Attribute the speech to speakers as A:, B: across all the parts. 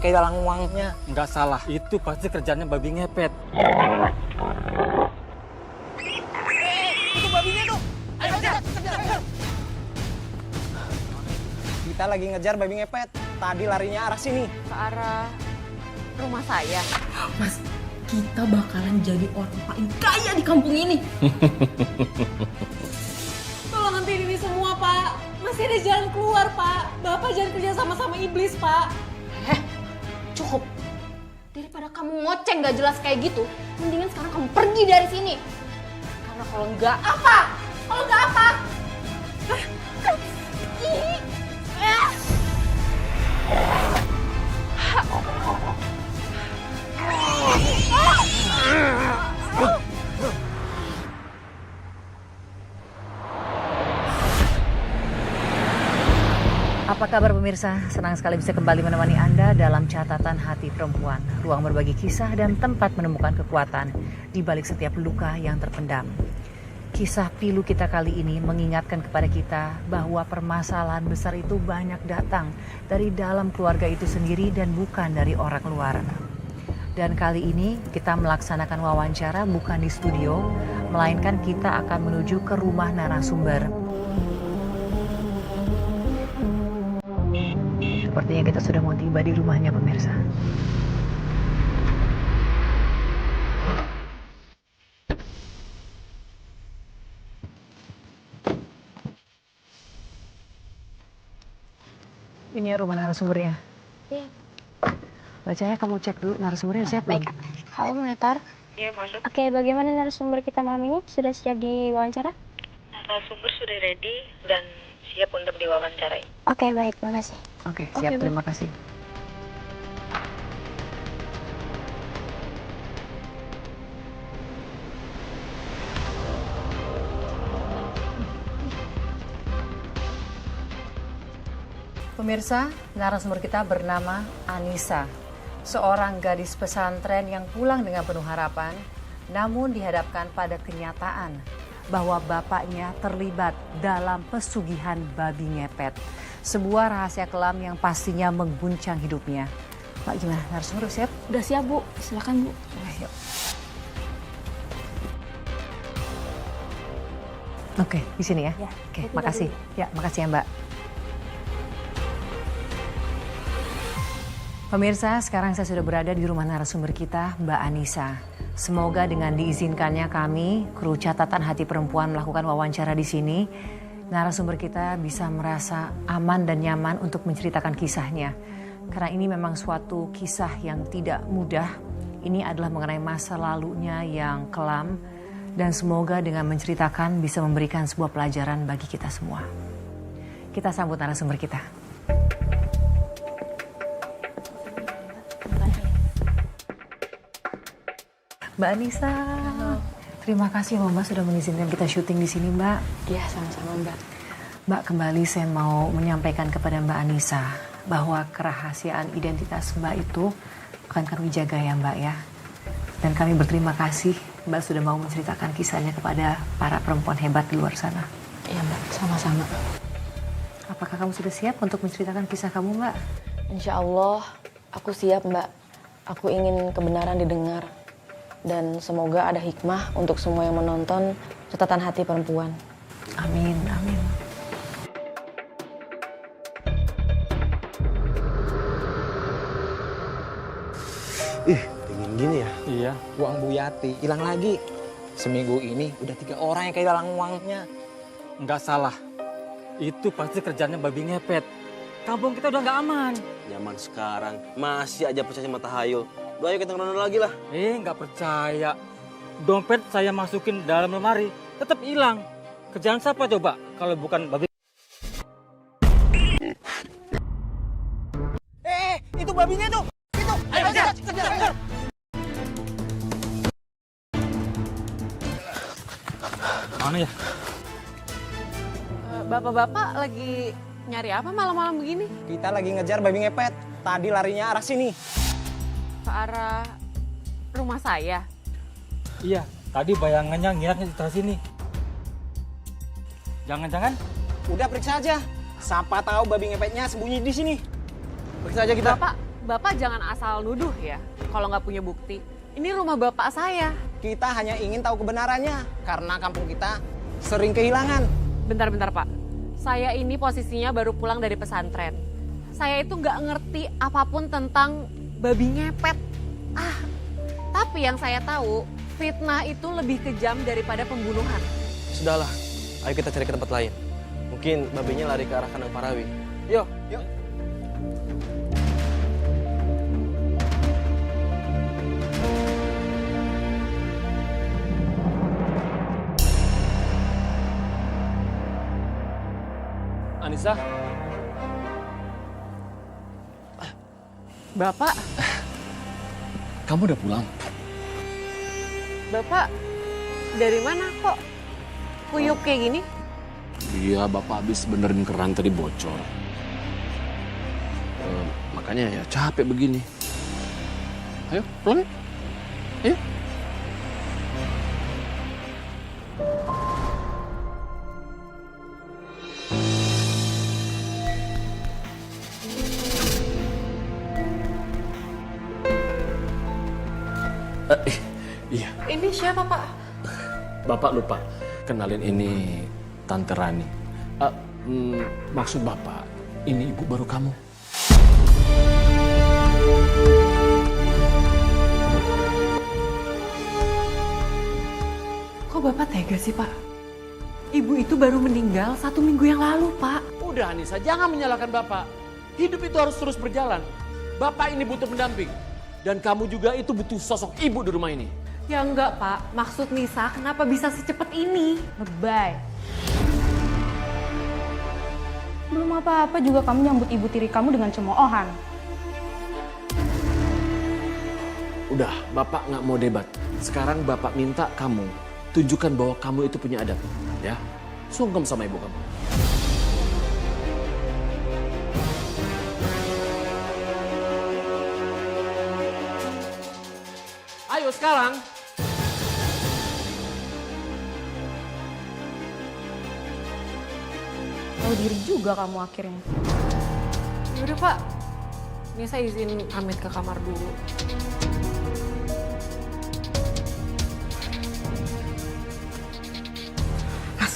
A: yang kehilangan uangnya.
B: Nggak salah, itu pasti kerjanya babi ngepet.
A: Itu babinya tuh. Ayo kejar. Kita lagi ngejar babi ngepet. Tadi larinya arah sini.
C: Ke arah rumah saya.
D: Mas, kita bakalan jadi orang paling kaya di kampung ini.
C: Tolong hentikan ini semua, Pak. Masih ada jalan keluar, Pak. Bapak jangan kerja sama iblis, Pak. Cukup. Daripada kamu ngoceng gak jelas kayak gitu, mendingan sekarang kamu pergi dari sini. Karena kalau enggak apa? Kalau enggak apa?
E: Apa kabar pemirsa? Senang sekali bisa kembali menemani Anda dalam catatan hati perempuan. Ruang berbagi kisah dan tempat menemukan kekuatan di balik setiap luka yang terpendam. Kisah pilu kita kali ini mengingatkan kepada kita bahwa permasalahan besar itu banyak datang dari dalam keluarga itu sendiri dan bukan dari orang luar. Dan kali ini kita melaksanakan wawancara bukan di studio, melainkan kita akan menuju ke rumah narasumber. Sepertinya kita sudah mau tiba di rumahnya pemirsa. Ini ya rumah narasumbernya.
C: Iya.
E: Bacanya kamu cek dulu narasumbernya siap belum?
F: Halo, Monitor.
G: Iya, masuk.
F: Oke, bagaimana narasumber kita malam ini? Sudah siap diwawancara?
G: Narasumber sudah ready dan siap untuk diwawancarai.
F: Oke, baik. Makasih.
E: Oke, siap.
F: Oke,
E: Terima kasih. Pemirsa, narasumber kita bernama Anissa, seorang gadis pesantren yang pulang dengan penuh harapan, namun dihadapkan pada kenyataan bahwa bapaknya terlibat dalam pesugihan babi ngepet. Sebuah rahasia kelam yang pastinya mengguncang hidupnya. Pak, gimana? Narasumber siap?
F: Udah siap, Bu. Silakan, Bu.
E: Yuk. Oke, di sini ya?
F: Ya,
E: Oke,
F: kita
E: makasih.
F: dulu.
E: Ya, makasih ya Mbak. Pemirsa, sekarang saya sudah berada di rumah narasumber kita, Mbak Anissa. Semoga dengan diizinkannya kami, kru catatan hati perempuan melakukan wawancara di sini, narasumber kita bisa merasa aman dan nyaman untuk menceritakan kisahnya. Karena ini memang suatu kisah yang tidak mudah. Ini adalah mengenai masa lalunya yang kelam, dan semoga dengan menceritakan bisa memberikan sebuah pelajaran bagi kita semua. Kita sambut narasumber kita. Mbak Anissa, terima kasih loh Mbak sudah mengizinkan kita syuting di sini Mbak.
F: Iya, sama-sama, Mbak.
E: Mbak, kembali saya mau menyampaikan kepada Mbak Anissa bahwa kerahasiaan identitas Mbak itu akan kami jaga ya Mbak ya. Dan kami berterima kasih Mbak sudah mau menceritakan kisahnya kepada para perempuan hebat di luar sana.
F: Iya, Mbak. Sama-sama.
E: Apakah kamu sudah siap untuk menceritakan kisah kamu Mbak?
H: Insya Allah, aku siap, Mbak. Aku ingin kebenaran didengar. Dan semoga ada hikmah untuk semua yang menonton catatan hati perempuan.
E: Amin, amin.
A: Dingin gini ya.
B: Iya.
A: Uang Bu Yati hilang lagi. Seminggu ini udah 3 orang yang kehilangan uangnya.
B: Nggak salah, itu pasti kerjanya babi ngepet. Kampung kita udah nggak aman.
I: Zaman sekarang masih aja percaya sama tahayul. Udah ayo kita ngeronda lagi lah.
B: Nggak percaya. Dompet saya masukin dalam lemari, tetap hilang. Kerjaan siapa coba kalau bukan babi?
A: Itu babinya tuh. Itu. Ayo kejar.
B: Mana ya?
C: Bapak-bapak lagi nyari apa malam-malam begini?
A: Kita lagi ngejar babi ngepet. Tadi larinya arah sini.
C: Ke arah rumah saya.
B: Iya, tadi bayangannya ngiraknya di sebelah sini. Jangan-jangan
A: Udah periksa aja. Siapa tahu babi ngepetnya sembunyi di sini. Periksa aja kita.
E: Bapak jangan asal nuduh ya kalau nggak punya bukti. Ini rumah bapak saya.
A: Kita hanya ingin tahu kebenarannya karena kampung kita sering kehilangan.
E: Bentar-bentar Pak. Saya ini posisinya baru pulang dari pesantren. Saya itu nggak ngerti apapun tentang babi ngepet. Tapi yang saya tahu, fitnah itu lebih kejam daripada pembunuhan.
I: Sudahlah, ayo kita cari ke tempat lain. Mungkin babinya lari ke arah kandang Parawi. Yuk.
A: Yuk.
J: Anissa,
E: Bapak,
J: kamu udah pulang?
E: Bapak dari mana kok kuyup kayak gini?
J: Iya, Bapak habis benerin keran tadi bocor. Makanya ya capek begini. Ayo, pulang. Ayo. Iya.
E: Ini siapa Pak?
J: Bapak lupa kenalin ini Tante Rani. Maksud Bapak, ini ibu baru kamu.
E: Kok Bapak tega sih Pak? Ibu itu baru meninggal 1 minggu yang lalu Pak.
J: Udah Anissa, jangan menyalahkan Bapak. Hidup itu harus terus berjalan. Bapak ini butuh pendamping. Dan kamu juga itu butuh sosok ibu di rumah ini.
E: Ya enggak Pak, maksud Nisa kenapa bisa secepat ini? Lebay.
F: Belum apa-apa juga kamu nyambut ibu tiri kamu dengan cemoohan.
J: Udah, Bapak nggak mau debat. Sekarang Bapak minta kamu tunjukkan bahwa kamu itu punya adab. Ya, sungkem sama ibu kamu. Ayo sekarang.
F: Tahu diri juga kamu akhirnya.
E: Yaudah Pak, Nisa izin pamit ke kamar dulu.
F: Mas,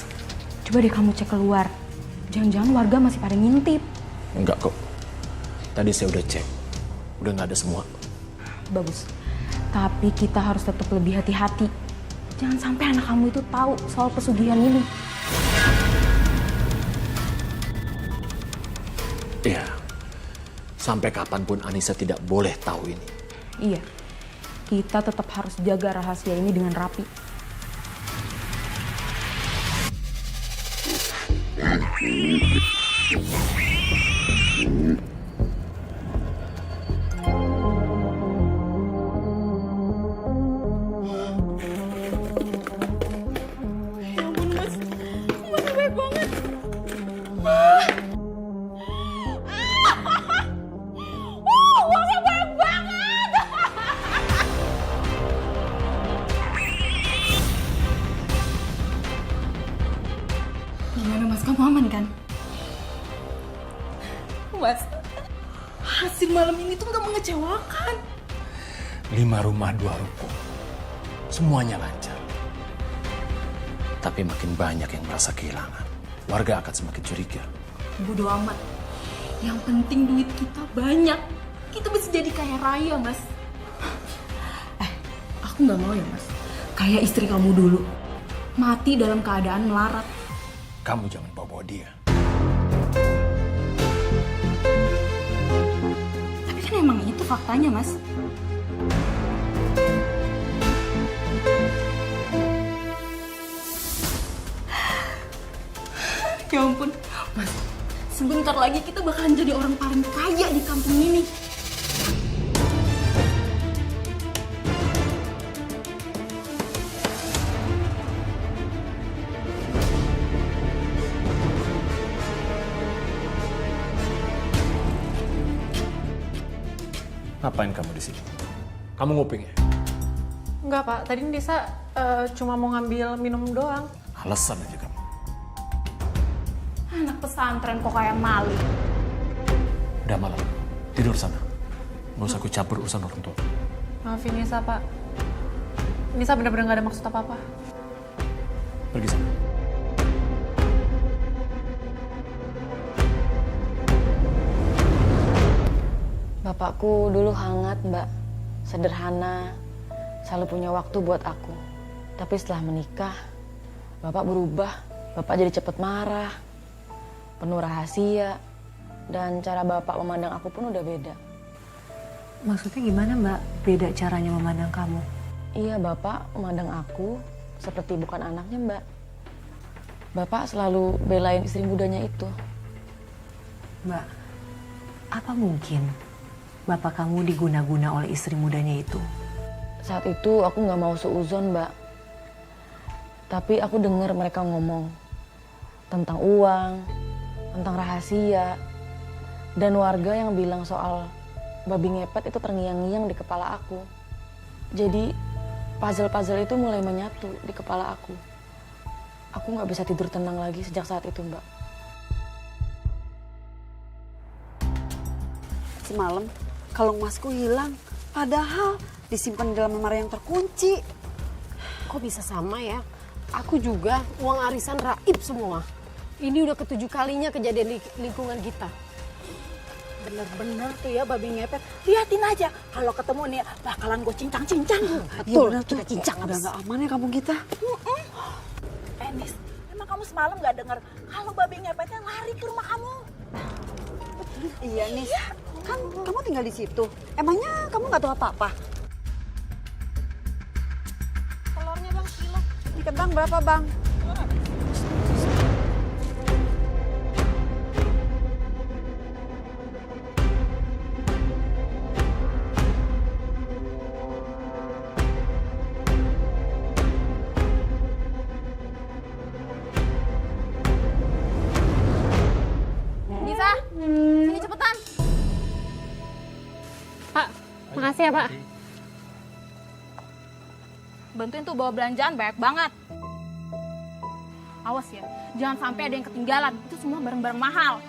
F: coba deh kamu cek keluar. Jangan-jangan warga masih pada ngintip.
J: Enggak kok. Tadi saya udah cek. Udah nggak ada semua.
F: Bagus. Tapi kita harus tetap lebih hati-hati. Jangan sampai anak kamu itu tahu soal pesugihan ini.
J: Iya. Sampai kapanpun Anissa tidak boleh tahu ini.
F: Iya. Kita tetap harus jaga rahasia ini dengan rapi. Gimana Mas, kamu aman kan? Mas, hasil malam ini tuh gak mengecewakan.
J: 5 rumah 2 ruko. Semuanya lancar. Tapi makin banyak yang merasa kehilangan. Warga akan semakin curiga.
F: Bodo amat. Yang penting duit kita banyak. Kita bisa jadi kaya raya, Mas. Aku gak mau ya, Mas. Kayak istri kamu dulu. Mati dalam keadaan melarat.
J: Kamu jangan bawa-bawa dia.
F: Tapi kan emang itu faktanya, Mas. Ya ampun, Mas. Sebentar lagi kita bakalan jadi orang paling kaya di kampung ini.
J: Ngapain kamu di sini? Kamu nguping ya?
E: Enggak Pak, tadi Nisa cuma mau ngambil minum doang.
J: Alasan aja kamu.
F: Anak pesantren kok kayak maling.
J: Udah malam. Tidur sana. Nggak usah aku campur urusan orang tua.
E: Maafin Nisa, Pak. Nisa benar-benar gak ada maksud apa-apa.
J: Pergi sana.
H: Bapakku dulu hangat, Mbak. Sederhana, selalu punya waktu buat aku. Tapi setelah menikah, Bapak berubah. Bapak jadi cepat marah, penuh rahasia, dan cara Bapak memandang aku pun udah beda.
E: Maksudnya gimana, Mbak? Beda caranya memandang kamu?
H: Iya, Bapak memandang aku seperti bukan anaknya, Mbak. Bapak selalu belain istri mudanya itu.
E: Mbak, apa mungkin bapak kamu diguna-guna oleh istri mudanya itu?
H: Saat itu aku nggak mau seuzon, Mbak. Tapi aku dengar mereka ngomong tentang uang, tentang rahasia, dan warga yang bilang soal babi ngepet itu terngiang-ngiang di kepala aku. Jadi puzzle-puzzle itu mulai menyatu di kepala aku. Aku nggak bisa tidur tenang lagi sejak saat itu, Mbak.
K: Semalam kalung emasku hilang, padahal disimpan di dalam lemari yang terkunci.
C: Kok bisa sama ya? Aku juga uang arisan raib semua. Ini udah ke-7 kalinya kejadian di lingkungan kita.
K: Bener-bener tuh ya babi ngepet. Liatin aja, kalau ketemu nih bakalan gue cincang-cincang.
C: Betul,
K: Iya,
C: kita cincang
K: udah
C: abis.
K: gak aman ya kampung kita.
L: Nis, emang kamu semalam gak dengar kalau babi ngepetnya lari ke rumah kamu?
K: Iya Nis, kan kamu tinggal di situ. Emangnya kamu gak tahu apa-apa?
C: Telurnya bang, kilo.
K: Ini kentang berapa bang?
C: Bisa? Sini cepetan. Pak, makasih ya Pak.
F: Bantuin tuh bawa belanjaan banyak banget. Awas ya, jangan sampai ada yang ketinggalan. Itu semua barang-barang mahal.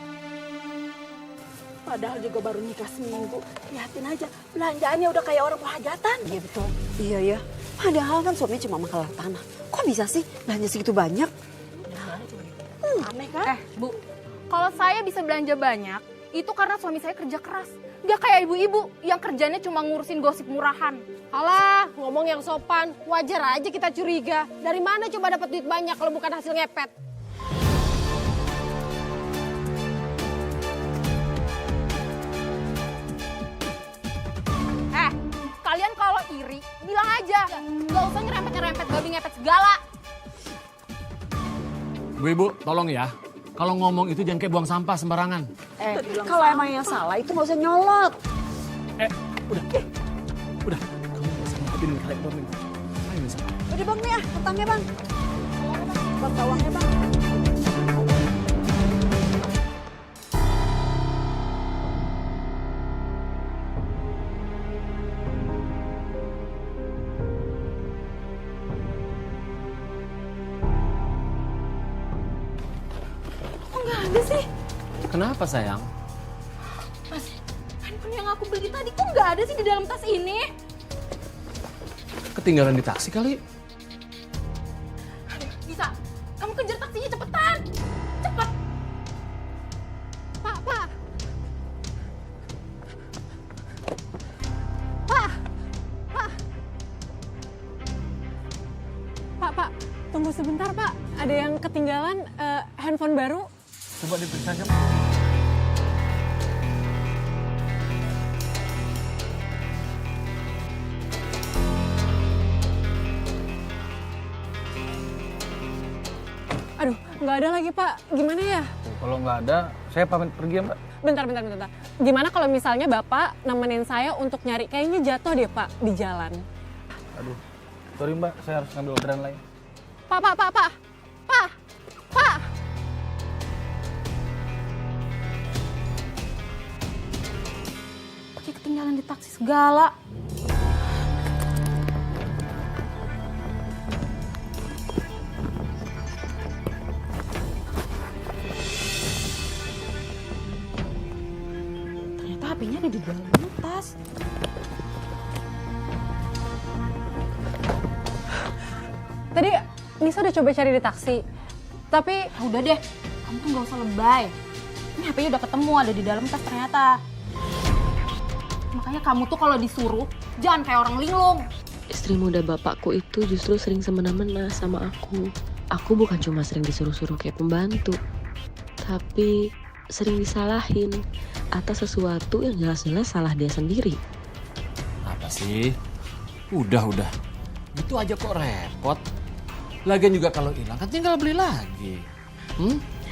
L: Padahal juga baru nikah seminggu. Lihatin aja, belanjaannya udah kayak orang penghajatan.
K: Iya betul. Iya ya, padahal kan suaminya cuma makalah tanah. Kok bisa sih belanja segitu banyak?
L: Aneh kan?
F: Bu, kalau saya bisa belanja banyak, itu karena suami saya kerja keras. Gak kayak ibu-ibu yang kerjanya cuma ngurusin gosip murahan.
C: Alah, ngomong yang sopan. Wajar aja kita curiga. Dari mana coba dapat duit banyak kalau bukan hasil ngepet?
F: Kalian kalau iri, bilang aja. Gak usah nyerempet-nyerempet babi ngepet segala.
J: Ibu, tolong ya. Kalau ngomong itu jangan kayak buang sampah sembarangan.
K: Kalau emang yang salah itu gak usah nyolot.
J: Udah. Kamu nggak usah ngikutin kalian Bang. Ayo Nisa.
K: Udah bang nih ya, kentangnya bang. Bang bawangnya bang.
J: Kenapa sayang?
F: Mas, handphone yang aku beli tadi kok nggak ada sih di dalam tas ini?
J: Ketinggalan di taksi kali.
F: Bisa, kamu kejar taksinya cepetan. Cepet.
C: Pak. Pak, tunggu sebentar Pak. Ada yang ketinggalan handphone baru.
J: Coba diperiksa aja.
C: Aduh, nggak ada lagi Pak. Gimana ya?
B: Kalau nggak ada, saya pamit pergi ya Mbak.
C: Bentar. Gimana kalau misalnya Bapak nemenin saya untuk nyari? Kayaknya jatuh deh Pak di jalan.
B: Aduh, sorry Mbak, saya harus ngambil orderan lain.
C: Pak.
F: Pakai ketinggalan di taksi segala.
K: Ternyata HP-nya ada di dalam tas.
C: jelas. Tadi Nisa udah coba cari di taksi, tapi
F: Udah deh, kamu tuh nggak usah lebay. Ini HP-nya udah ketemu, ada di dalam tas ternyata. Makanya kamu tuh kalau disuruh, jangan kayak orang linglung.
M: Istri muda bapakku itu justru sering semena-mena sama aku. Aku bukan cuma sering disuruh-suruh kayak pembantu, tapi sering disalahin atas sesuatu yang jelas-jelas salah dia sendiri.
J: Apa sih? Udah. Gitu aja kok repot. Lagian juga kalau hilang kan tinggal beli lagi.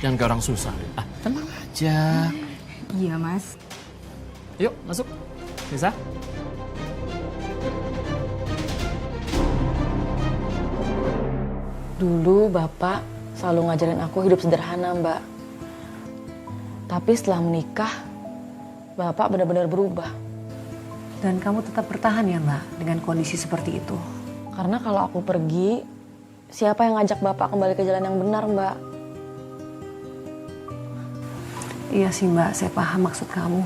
J: Jangan kayak orang susah. Tenang aja.
C: iya Mas.
J: Yuk, masuk. Bisa?
H: Dulu Bapak selalu ngajarin aku hidup sederhana, Mbak. Tapi setelah menikah, Bapak benar-benar berubah.
E: Dan kamu tetap bertahan ya Mbak dengan kondisi seperti itu?
H: Karena kalau aku pergi, siapa yang ngajak Bapak kembali ke jalan yang benar, Mbak?
E: Iya sih Mbak, saya paham maksud kamu.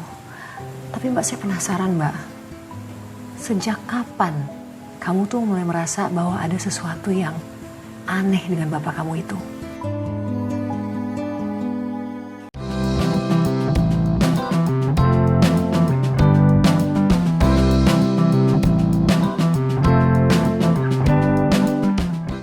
E: Tapi Mbak, saya penasaran Mbak. Sejak kapan kamu tuh mulai merasa bahwa ada sesuatu yang aneh dengan bapak kamu itu?